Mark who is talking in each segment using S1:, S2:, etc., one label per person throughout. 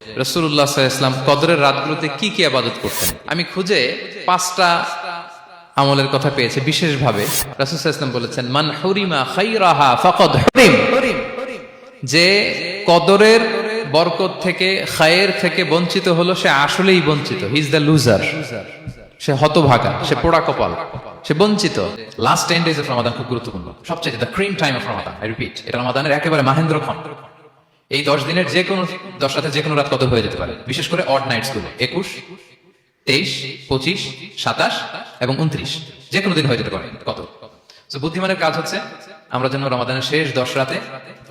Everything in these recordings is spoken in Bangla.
S1: রাসূলুল্লাহ সাল্লাল্লাহু আলাইহি ওয়াসাল্লাম কদরের রাতগুলোতে কি কি ইবাদত করতেন। আমি খুঁজে 5টা আমলের কথা পেয়েছি বিশেষভাবে। রাসূল সাল্লাল্লাহু আলাইহি ওয়াসাল্লাম বলেছেন, মান হুরিমা খাইরাহা ফাকাদ হুরিম, যে কদরের বরকত থেকে খায়ের থেকে বঞ্চিত হলো সে আসলেই বঞ্চিত। হি ইজ দ্য লুজার, সে হতভাগা, সে পোড়া কপাল, সে বঞ্চিত। লাস্ট 10 days অফ রমাদান খুব গুরুত্বপূর্ণ, সবচেয়ে the cream time of Ramadan. I repeat, এটা রমাদানের একেবারে মাহেন্দ্রক্ষণ। এই 10 দিনের যে কোনো 10 রাতে যে কোনো রাত কদর হয়ে যেতে পারে, বিশেষ করে অড নাইটস গুলো 21, 23, 25, 27 এবং 29 যে কোনো দিন হয়ে যেতে পারে কদর। তো বুদ্ধিমানের কাজ হচ্ছে আমরা যেন রমাদানের শেষ 10 রাতে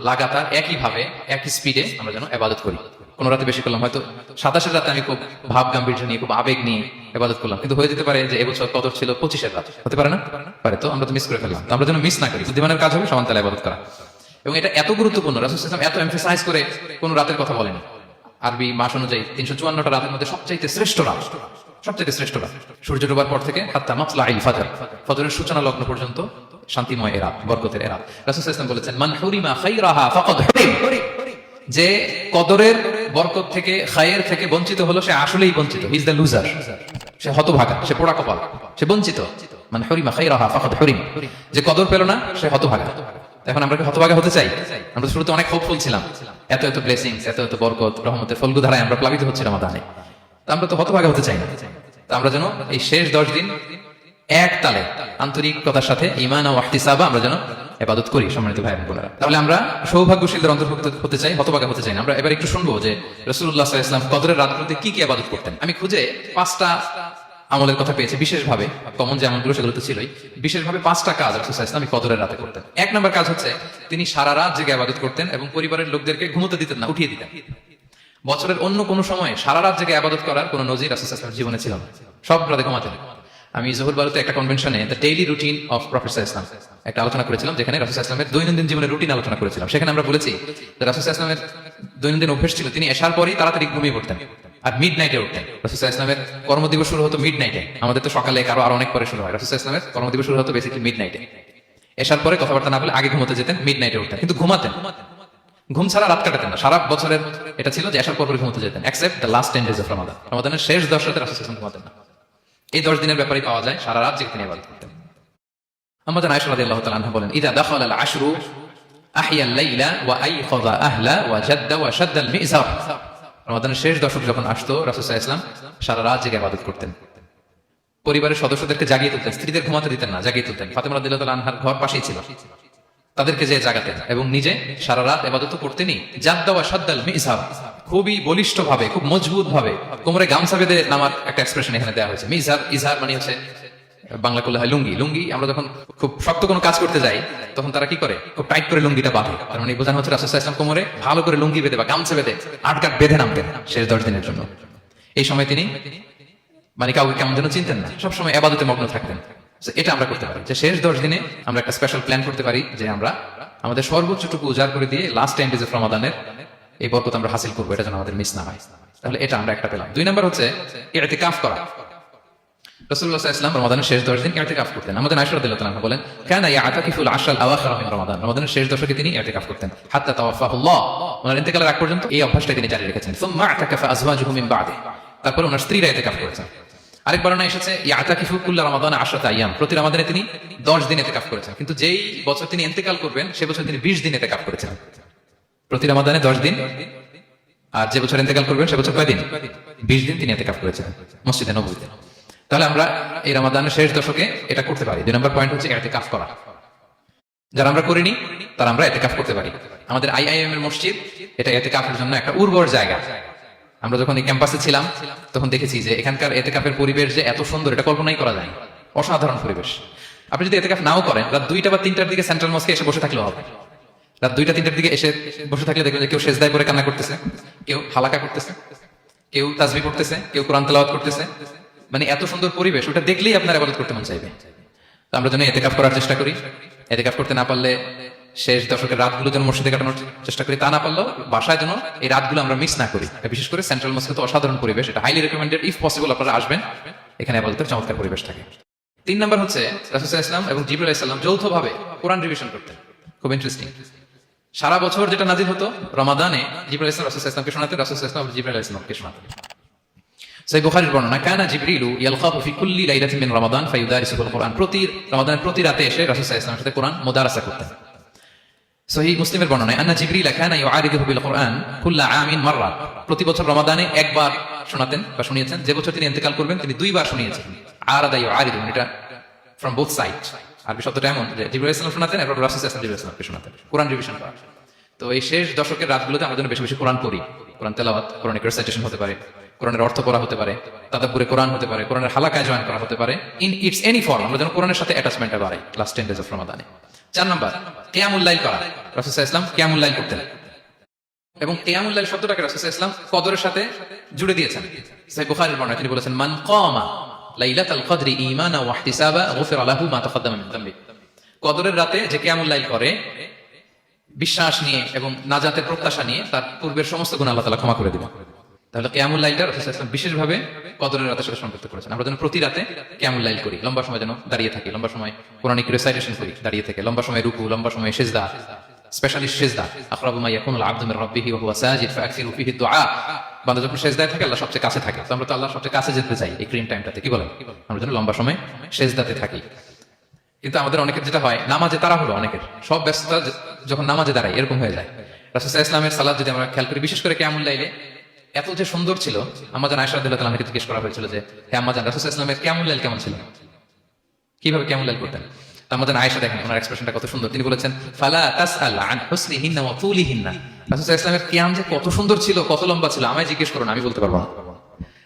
S1: লাগাতার একইভাবে একই স্পিডে আমরা যেন ইবাদত করি। কোন রাতে বেশি করলাম, হয়তো 27 রাতে আমি খুব ভাব গাম্ভীর্য নিয়ে খুব আবেগ নিয়ে ইবাদত করলাম, কিন্তু হয়ে যেতে পারে যে এবছর কদর ছিল 25 রাত, হতে পারে না? পারে। তো আমরা তো মিস করে ফেললাম। তো আমরা যেন মিস না করি। বুদ্ধিমানের কাজ হবে সমান তালে ইবাদত করা। এবং এটা এত গুরুত্বপূর্ণ, রাসূল সাল্লাল্লাহু আলাইহি ওয়াসাল্লাম এত এমফাসাইজ করে কোন রাতের কথা বলেনি। আরবি মাস অনুযায়ী 354টা রাতের মধ্যে সবচাইতে শ্রেষ্ঠ রাত, সবচাইতে শ্রেষ্ঠ রাত সূর্য ডোবার পর থেকে হাত্তা মাতলাইল ফাজর, ফজরের সূচনা লগ্ন পর্যন্ত শান্তিময় এ রাত, বরকতের এ রাত। রাসূল সাল্লাল্লাহু আলাইহি ওয়াসাল্লাম বলেছেন, মান হুরিমা খাইরাহা ফাকাদ হুরিম, যে কদরের বরকত থেকে খায়ের থেকে বঞ্চিত হলো সে আসলেই বঞ্চিত। হি ইজ দ্য লুজার, সে হতভাগা, সে পোড়া কপাল, সে বঞ্চিত। মান হুরিমা খাইরাহা ফাকাদ হুরিম, যে কদর পেল না সে হতভাগা। এখন আমরা কি হতভাগা হতে চাই? আমরা শুরুতে অনেক হোপফুল ছিলাম, এত এত ব্লেসিংস, এত এত বরকত, রহমতের ফলগু ধারায় আমরা প্লাবিত হচ্ছি রমাদানে। তো আমরা তো হতভাগা হতে চাই না। তো আমরা যেন এই শেষ 10 দিন এক তালে আন্তরিকতার সাথে ঈমান ও ইহতিসাবা আমরা যেন ইবাদত করি। সম্মানিত ভাই বোনেরা, তাহলে আমরা সৌভাগ্যশীলদের অন্তর্ভুক্ত হতে চাই, হতভাগা হতে চাই না। আমরা এবার একটু শুনবো যে রাসূলুল্লাহ সাল্লাল্লাহু আলাইহি ওয়াসাল্লাম কদরের রাতগুলোতে কি কি ইবাদত করতেন। আমি খুঁজে 5টা আমলের কথা পেয়েছি বিশেষভাবে। কমন যে আমলগুলো সেগুলো তো ছিলই, বিশেষভাবে 5টা কাজ রাসূল সাল্লাল্লাহু আলাইহি ওয়াসাল্লাম কদরের রাতে করতেন। 1 নম্বর কাজ হচ্ছে তিনি সারা রাত জেগে ইবাদত করতেন এবং পরিবারের লোকদেরকে ঘুমোতে দিতেন না, উঠিয়ে দিতেন। বছরের অন্য কোনো সময় সারা রাত জেগে ইবাদত করার কোনো নজির রাসূল সাল্লাল্লাহু আলাইহি ওয়াসাল্লামের জীবনে ছিল না। সব রাতে ঘুমাতেন। আমি জোহর বারুতে একটা কনভেনশনে the daily routine of prophet সাল্লাল্লাহু আলাইহি ওয়াসাল্লাম একটা আলোচনা করেছিলাম, যেখানে রাসূল সাল্লাল্লাহু আলাইহি ওয়াসাল্লামের দৈনন্দিন জীবনের রুটিন আলোচনা করেছিলাম। সেখানে আমরা বলেছি যে রাসূল সাল্লাল্লাহু আলাইহি ওয়াসাল্লামের দৈনন্দিন অভ্যাস ছিল তিনি এশার পরেই তাড়াতাড়ি ঘুমিয়ে পড়তেন আর মিড নাইটে উঠতেন। রাসূল সাল্লাল্লাহু আলাইহি ওয়াসাল্লামের কর্মদিবস শুরু হতো মিড নাইটে। আমাদের তো সকালে কারো আরো অনেক পরে শুরু হয়। রাসূল সাল্লাল্লাহু আলাইহি ওয়াসাল্লামের কর্মদিবস শুরু হতো বেসিক্যালি মিড নাইটে। এশার পরে কথাবার্তা না বলে আগে ঘুমোতে যেতেন, মিড নাইটে উঠতেন, কিন্তু ঘুমাতেন। ঘুম ছাড়া রাত কাটাতেন না। সারা বছরের এটা ছিল যে এশার পর ঘুমোতে যেতেন, except the last 10 days of Ramadan. রমাদানের শেষ 10 রাতে রাসূল সাল্লাল্লাহু আলাইহি ওয়াসাল্লাম ঘুমাতেন না। এই 10 দিনের ব্যাপারে পাওয়া যায় সারা রাত জেগে তিনি ইবাদত করতেন। আম্মা জান আয়েশা রাদিয়াল্লাহু তাআলা আনহা বলেন, ইযা দাখালা আল আশরু আহইয়া আল লাইলা ওয়া আইখাযা আহলা ওয়া জাদ্দা ওয়া শাদ্দা আল মিযার। রমাদানের শেষ দশক যখন আসতো রাসূল সাল্লাল্লাহু আলাইহি ওয়াসাল্লাম সারা রাত জেগে ইবাদত করতেন। পরিবারের সদস্যদেরকে জাগিয়ে তুলতেন, স্ত্রীদের ঘুমাতে দিতেন না, জাগিয়ে তুলতেন। ফাতেমা রাদিয়াল্লাহু তাআলা আনহার ঘর পাশেই ছিল, তাদেরকে যে জাগাতেন এবং নিজে সারা রাত ইবাদত করতেনই। জাদ্দা ওয়া শাদ্দা আল মিযার, খুবই বলিষ্ঠ ভাবে, খুব মজবুত ভাবে কোমরে গামছা বেঁধে নামার একটা এক্সপ্রেশন এখানে দেওয়া হয়েছে। মিযার, ইজহার মানে হচ্ছে বাংলা করলে হয় লুঙ্গি। লুঙ্গি আমরা যখন খুব শক্ত কোনো কাজ করতে যাই তখন তারা কি করে, খুব টাইট করে লুঙ্গিটা বাঁধে। তার মানে বোঝানো হচ্ছে রাসূল সাল্লাল্লাহু আলাইহি ওয়াসাল্লাম কোমরে ভালো করে লুঙ্গি বেঁধে বা গামছা বেঁধে আটকাট বেঁধে নামতেন শেষ 10 দিনের জন্য। এই সময় তিনি মানে কাউকে কেমন যেন চিনতেন না, সবসময় ইবাদতে মগ্ন থাকতেন। এটা আমরা করতে পারি যে শেষ 10 দিনে আমরা একটা স্পেশাল প্ল্যান করতে পারি যে আমরা আমাদের সর্বোচ্চটুকু উজাড় করে দিয়ে লাস্ট 10 days অফ রমাদানের এই বরকত আমরা হাসিল করবো, এটা যেন আমাদের মিস না হয়। তাহলে এটা আমরা একটা পেলাম। 2 নম্বর হচ্ছে ইতিকাফ করা। রাসূলুল্লাহ সাল্লাল্লাহু আলাইহি ওয়াসাল্লাম রমাদানের শেষ 10 দিন ইতিকাফ করতেন। আমাদের আয়েশা রাদিয়াল্লাহু তাআলা বলেন, কানা ইয়াতাকিফুল আশরাল আওয়াখির মিন রমাদান। রমাদানের শেষ দশকে তিনি ইতিকাফ করতেন হাত্তা তাওয়াফাহুল্লাহ, ওনার ইন্তেকালের আগ পর্যন্ত এই অভ্যাসটা তিনি জারি রেখেছেন। সুম্মা আতাকাফা আজওয়াজুহু মিন বাদে, তারপর ওনার স্ত্রীরা ইতিকাফ করেছেন। আরেক বর্ণনা এসেছে ইয়াতাকিফু কুল্লা রমাদান 10 আইয়াম, প্রতি রমাদানে তিনি 10 দিন ইতিকাফ করেছেন। কিন্তু যেই বছর তিনি ইন্তেকাল করবেন সে বছর তিনি 20 দিন ইতিকাফ করেছেন। প্রতি রমাদানে 10 দিন, আর যে বছর ইন্তেকাল করবেন সে বছর কয় দিন? 20 দিন তিনি ইতিকাফ করেছেন মসজিদে নববীতে। তাহলে আমরা এই রমাদানের শেষ দশকে এটা করতে পারি। 2 নম্বর পয়েন্ট হচ্ছে ইতিকাফ করা। যারা আমরা করিনি তারা আমরা ইতিকাফ করতে পারি। আমাদের আইআইএম এর মসজিদ এটা ইতিকাফের জন্য একটা উর্বর জায়গা। আমরা যখন এই ক্যাম্পাসে ছিলাম তখন দেখেছি যে এখানকার ইতিকাফের পরিবেশ যে এত সুন্দর এটা কল্পনাই করা যায়। অসাধারণ পরিবেশ। আপনি যদি ইতিকাফ নাও করেন, রাত 2টা বা 3টার দিকে সেন্ট্রাল মস্কে এসে বসে থাকলেও হবে। রাত 2টা 3টার দিকে এসে বসে থাকলে দেখবেন যে কেউ সেজদায় পড়ে কান্না করতেছে, কেউ হালাকা করতেছে, কেউ তাসবিহ পড়তেছে, কেউ কোরআন তেলাওয়াত করতেছে। মানে এত সুন্দর পরিবেশ, ওটা দেখলেই আপনার ইবাদত করতে মন চাইবে। তো আমরা যেন ইতিকাফ করার চেষ্টা করি। ইতিকাফ করতে না পারলে শেষ দশকের রাতগুলো যেন মসজিদে কাটানোর চেষ্টা করি, তা না পারলেও বাসায় যেন এই রাতগুলো আমরা মিস না করি। বিশেষ করে সেন্ট্রাল মস্কে তো অসাধারণ পরিবেশ, এটা হাইলি রেকমেন্ডেড। ইফ পসিবল আপনারা আসবেন, এখানে ইবাদতের চমৎকার পরিবেশ থাকে। 3 নম্বর হচ্ছে রাসূল সাল্লাল্লাহু আলাইহি ওয়াসাল্লাম এবং জিবরাইল আলাইহিস সালাম যৌথভাবে কোরআন রিভিশন করতেন। খুব ইন্টারেস্টিং। সারা বছর যেটা নাজিল হতো রমাদানে জিবরাইল ইসলাম রাসূল ইসলামকে শোনাতেন, রাসূল ইসলাম জিবরাইল ইসলামকে শোনাতেন। সহিহ বুখারীর বর্ণনা, কানা জিবরিলু ইয়ালকাহু ফি কুল্লি লাইলাতিন মিন রমাদান ফায়ুদারিসুল কুরআন। রমাদানের প্রতি রাতে এসে রাসূল ইসলামের সাথে কোরআন মুদারাসা করতেন। সহিহ মুসলিমের বর্ণনায়, আন্না জিবরিল কানা ইউআরিদুহু বিল কুরআন কুল্লা আমিন মাররা। প্রতি বছর রমাদানে একবার শোনাতেন বা শুনিয়েছেন। যে বছর তিনি ইন্তেকাল করবেন তিনি দুইবার শুনিয়েছেন। আরাদা ইউআরিদু, এটা ফ্রম বোথ সাইড। আরবি শব্দটা এমন যে জিবরাইল ইসলাম শোনাতেন, এরপর রাসূল ইসলাম জিবরাইল ইসলামকে শোনাতেন, কোরআন রিভিশন করা। তো এই শেষ দশকের রাতগুলোতে আমরা যেন বেশি বেশি কোরআন পড়ি। কোরআন তেলাওয়াত, কোরআনিক রিসাইটেশন হতে পারে, কোরআনের অর্থ পড়া হতে পারে, তাদাব্বুরে কোরআন হতে পারে, কোরআনের হালাকায় জয়েন করা হতে পারে। ইন ইটস এনি ফর্ম আমরা যেন কোরআনের সাথে অ্যাটাচমেন্টটা বাড়াই লাস্ট 10 ডেজ অফ রমাদানে। 4 নাম্বার, কিয়ামুল লাইল করা। রাসূল সাল্লাল্লাহু আলাইহি ওয়াসাল্লাম কিয়ামুল লাইল করতেন এবং কিয়ামুল লাইল শব্দটাকে রাসূল সাল্লাল্লাহু আলাইহি ওয়াসাল্লাম কদরের সাথে জুড়ে দিয়েছেন। সহিহ বুখারীর বর্ণনা, তিনি বলেছেন, মান কামা লাইলাতাল কদরি ঈমানাও ওয়া ইহতিসাবা গুফিরা লাহু মা তাকাদ্দামা মিন যামবি। কদরের রাতে যে কিয়ামুল লাইল করে বিশ্বাস নিয়ে এবং নাজাতের প্রত্যাশা নিয়ে তার পূর্বের সমস্ত গুনাহ আল্লাহ তাআলা ক্ষমা করে দিবেন। তাহলে কিয়ামুল লাইলটা রাসূল সাল্লাল্লাহু আলাইহি ওয়াসাল্লাম বিশেষভাবে কদরের রাতের সাথে সম্পৃক্ত করেছেন। আমরা যেন প্রতি রাতে কিয়ামুল লাইল করি, লম্বা সময় যেন দাঁড়িয়ে থাকি, লম্বা সময় কোরআনিক রিসাইটেশন করি দাঁড়িয়ে থেকে, লম্বা সময় রুকু, লম্বা সময় সিজদা, স্পেশালি সিজদা। আকরাবু মা ইয়াকুনুল আবদু মির রাব্বিহি ওয়া হুয়া সাজিদ ফাআকসিরু ফীহি দুআ। বান্দা যখন সিজদায় থাকে আল্লাহ সবচেয়ে কাছে থাকে। তো আমরা তো আল্লাহর সবচেয়ে কাছে যেতে চাই এই ক্রিম টাইমটাতে, কি বলেন? আমরা যেন লম্বা সময় সিজদাতে থাকি। কিন্তু আমাদের অনেকের যেটা হয়, নামাজে তারা হলো অনেকের সব ব্যস্ততা যখন নামাজে দাঁড়ায় এরকম হয়ে যায়। রাসূল সাল্লাল্লাহু আলাইহি ওয়াসাল্লামের সালাত যদি আমরা খেয়াল করি, বিশেষ করে কিয়ামুল লাইলে এত যে সুন্দর ছিল। আম্মা জান আয়েশা রাদিয়াল্লাহু তাআলাকে জিজ্ঞেস করা হয়েছিল যে, হে আম্মা জান, রাসূল সাল্লাল্লাহু আলাইহি ওয়াসাল্লামের কিয়ামুল লাইল কেমন ছিল, কিভাবে কিয়ামুল লাইল করতেন? আম্মা জান আয়েশা, দেখেন ওনার এক্সপ্রেশনটা কত সুন্দর। তিনি বলেছেন, ফালা তাসআল আন হুসনিহিন্না ওয়া তুলিহিন্না। রাসূল সাল্লাল্লাহু আলাইহি ওয়াসাল্লামের কিয়াম যে কত সুন্দর ছিল, কত লম্বা ছিল, আমায় জিজ্ঞেস করুন, আমি বলতে পারবো না।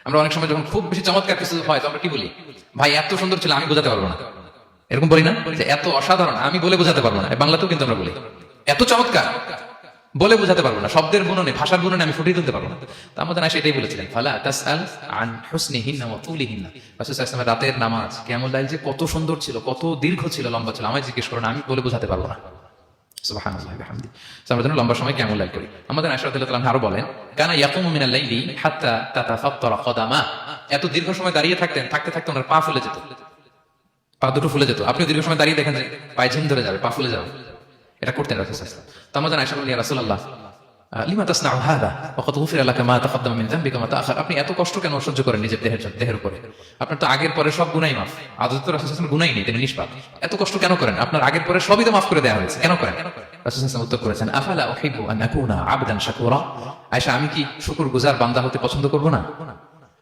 S1: আমরা অনেক সময় যখন খুব বেশি চমৎকার কিছু হয় তো আমরা কি বলি, ভাই এত সুন্দর ছিল আমি বোঝাতে পারবো না, এরকম বলি না? যে এত অসাধারণ আমি বলে বোঝাতে পারবো না। বাংলাতেও কিন্তু আমরা বলি এত চমৎকার, বলে বোঝাতে পারবো না, শব্দের গুণনে, ভাষার গুণনে আমি ফুটিয়ে তুলতে পারবো না। তো আমাদের আয়েশা এটাই বলেছিলেন, ফালা তাসআল আন হুসনিহিন্না ওয়া তুলিহিন্না। রাসূল সাল্লাল্লাহু আলাইহি ওয়াসাল্লামের রাতের নামাজ কিয়ামুল লাইল যে কত সুন্দর ছিল, কত দীর্ঘ ছিল, লম্বা ছিল, আমায় জিজ্ঞেস করো না, আমি বলে বোঝাতে পারবো না। সুবহানাল্লাহি ওয়া বিহামদিহি। আমরা যেন লম্বা সময় কিয়ামুল লাইল করি। আমাদের আয়েশা রাদিয়াল্লাহু তাআলা আরো বলেন, কানা ইয়াকুমু মিনাল লাইলি হাত্তা তাতাফাত্তারা কদামা। এত দীর্ঘ সময় দাঁড়িয়ে থাকতেন, থাকতে থাকতে ওনার পা ফুলে যেত, পা দুটো ফুলে যেত। আপনি দীর্ঘ সময় দাঁড়িয়ে দেখেন যে পায়ে ঝিম ধরে যাবে, পা ফুলে যাবে, এটা করতেন রাসূল সাল্লাল্লাহু আলাইহি ওয়াসাল্লাম। তো আমাদের আয়েশা বলেন, ইয়া রাসূলুল্লাহ লিমা তাসনাউ হাযা ওয়া ক্বাদ গুফিরা লাকা মা তাকাদ্দামা মিন যামবিকা ওয়া মা তাআখার। আপনি এত কষ্ট কেন সহ্য করেন নিজের দেহের উপরে? আপনার তো আগের পরে সব গুনাহ মাফ। আদতে তো রাসূল সাল্লাল্লাহু আলাইহি ওয়াসাল্লাম গুনাহই নেই, তিনি নিষ্পাপ। এত কষ্ট কেন করেন? আপনার আগের পরে সবই তো মাফ করে দেওয়া হয়েছে, কেন করেন? রাসূল সাল্লাল্লাহু আলাইহি ওয়াসাল্লাম উত্তর করেছেন, আফালা উহিব্বু আন আকুনা আবদান শাকুরা। আয়েশা, আমি কি শুকরগুজার বান্দা হতে পছন্দ করব না?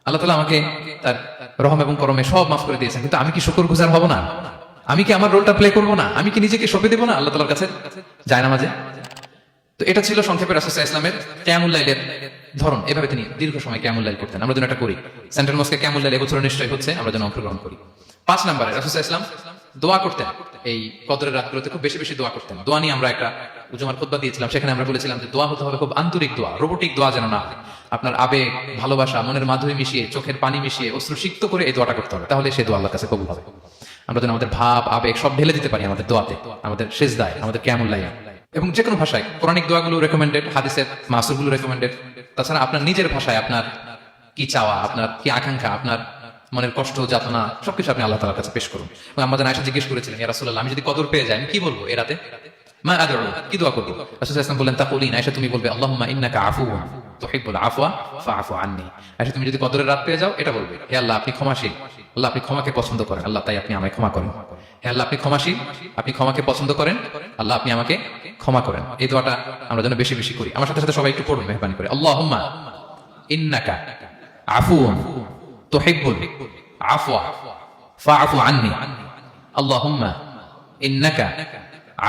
S1: আল্লাহ তাআলা আমাকে তার রহম এবং করমে সব মাফ করে দিয়েছেন, কিন্তু আমি কি শুকরগুজার হব না? আমি কি আমার রোলটা প্লে করব না? আমি কি নিজেকে সঁপে দেব না আল্লাহ তাআলার কাছে জায়নামাজে? তো এটা ছিল সংক্ষেপে রাসূল সাল্লাল্লাহু আলাইহি ওয়াসাল্লামের কিয়ামুল লাইলের ধরন। এভাবে তিনি দীর্ঘ সময় কিয়ামুল লাইল করতেন। আমরা যেন এটা করি। সেন্ট্রাল মস্কে কিয়ামুল লাইল এবছর নিশ্চয়ই হচ্ছে, আমরা যেন অংশগ্রহণ করি। 5 নম্বরে রাসূল সাল্লাল্লাহু আলাইহি ওয়াসাল্লাম দোয়া করতেন। এই কদরের রাতগুলোতে খুব বেশি বেশি দোয়া করতেন। দোয়া নিয়ে আমরা একটা জুমার খুতবা দিয়েছিলাম, সেখানে আমরা বলেছিলাম যে দোয়া হতে হবে খুব আন্তরিক দোয়া, রোবোটিক দোয়া যেন না হয়। আপনার আবেগ, ভালোবাসা, মনের মাধুরী মিশিয়ে, চোখের পানি মিশিয়ে, অশ্রু সিক্ত করে এই দোয়াটা করতে হবে, তাহলে সেই দোয়া আল্লাহর কাছে কবুল হবে। আমরা যেন আমাদের ভাব, আবেগ সব ঢেলে দিতে পারি আমাদের দোয়াতে, আমাদের সিজদায়, আমাদের কিয়ামুল লাইলে, এবং যে কোনো ভাষায়। কোরআনিক দোয়াগুলো রেকমেন্ডেড, হাদিসের মাসুরগুলো রেকমেন্ডেড। তাছাড়া আপনার নিজের ভাষায় আপনার কি চাওয়া, আপনার কি আকাঙ্ক্ষা, আপনার মনের কষ্ট, যাতনা সবকিছু আপনি আল্লাহ তাআলার কাছে পেশ করুন। এবং আমাদের আয়েশা জিজ্ঞেস করেছিলেন, ইয়া রাসূলুল্লাহ, আমি যদি কদর পেয়ে যাই আমি কি বলবো এ রাতে? মা আদউ, কি দোয়া করব? রাসূল সাল্লাল্লাহু আলাইহি ওয়াসাল্লাম বললেন, তাকুলিন, আয়েশা তুমি বলবে, আল্লাহুম্মা ইন্নাকা আফুউন তুহিব্বুল আফওয়া ফাআফু আন্নী। আয়েশা তুমি যদি কদরের রাত পেয়ে যাও এটা বলবে, হে আল্লাহ আপনি ক্ষমাশীল, আল্লাহ আপনি ক্ষমাকে পছন্দ করেন, আল্লাহ তাই আপনি আমায় ক্ষমা করেন। হে আল্লাহ আপনি ক্ষমাশীল, আপনি ক্ষমাকে পছন্দ করেন, আল্লাহ আপনি আমাকে ক্ষমা করেন। এই দোয়াটা আমরা যেন বেশি বেশি করি। আমার সাথে সাথে সবাই একটু পড়ুন মেহরবানি করে, আল্লাহুম্মা ইন্নাকা আফুউন তুহিব্বুল আফওয়া ফাআফু আন্নী। আল্লাহুম্মা ইন্নাকা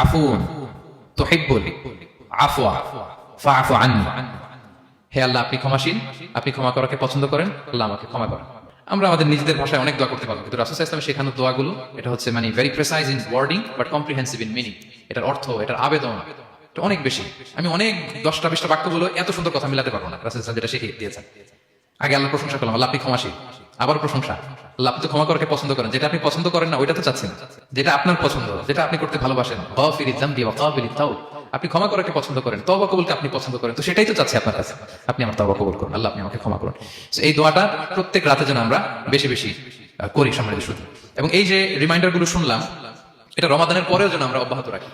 S1: আফুউন তুহিব্বুল আফওয়া ফাআফু আন্নী। হে আল্লাহ আপনি ক্ষমাশীল, আপনি ক্ষমা করাকে পছন্দ করেন, আল্লাহ আমাকে ক্ষমা করেন। আমরা আমাদের নিজেদের ভাষায় অনেক দোয়া করতে পারবো, কিন্তু রাসূল সাল্লাল্লাহু আলাইহি ওয়াসাল্লামের শেখানো দোয়াগুলো এটা হচ্ছে মানে very precise in wording but comprehensive in meaning. এটার অর্থ, এটার আবেদন এটা অনেক বেশি। আমি অনেক 10টা 20টা বাক্যগুলো এত সুন্দর কথা মিলাতে পারবো না। রাসূল সাল্লাল্লাহু আলাইহি ওয়াসাল্লাম যেটা শিখিয়ে দিয়েছেন, আগে আল্লাহ প্রশংসা করলাম, আল্লাহ আপনি ক্ষমাশীল, আবার প্রশংসা, আল্লাহ আপনি তো ক্ষমা করাকে পছন্দ করেন। যেটা আপনি পছন্দ করেন না ওইটা তো চাচ্ছেন, যেটা আপনার পছন্দ, যেটা আপনি করতে ভালোবাসেন, গাফিরিয যামবি ওয়া কাবিলিত তাওব, আপনি ক্ষমা করাকে পছন্দ করেন, তওবা কবুলকে আপনি পছন্দ করেন, তো সেটাই তো চাচ্ছি আপনার কাছে, আপনি আমার তওবা কবুল করুন, আল্লাহ আপনি আমাকে ক্ষমা করুন। এই দোয়াটা প্রত্যেক রাতে যেন আমরা বেশি বেশি করি সম্মানিত শুধু। এবং এই যে রিমাইন্ডার গুলো শুনলাম, এটা রমাদানের পরেও যেন আমরা অব্যাহত রাখি।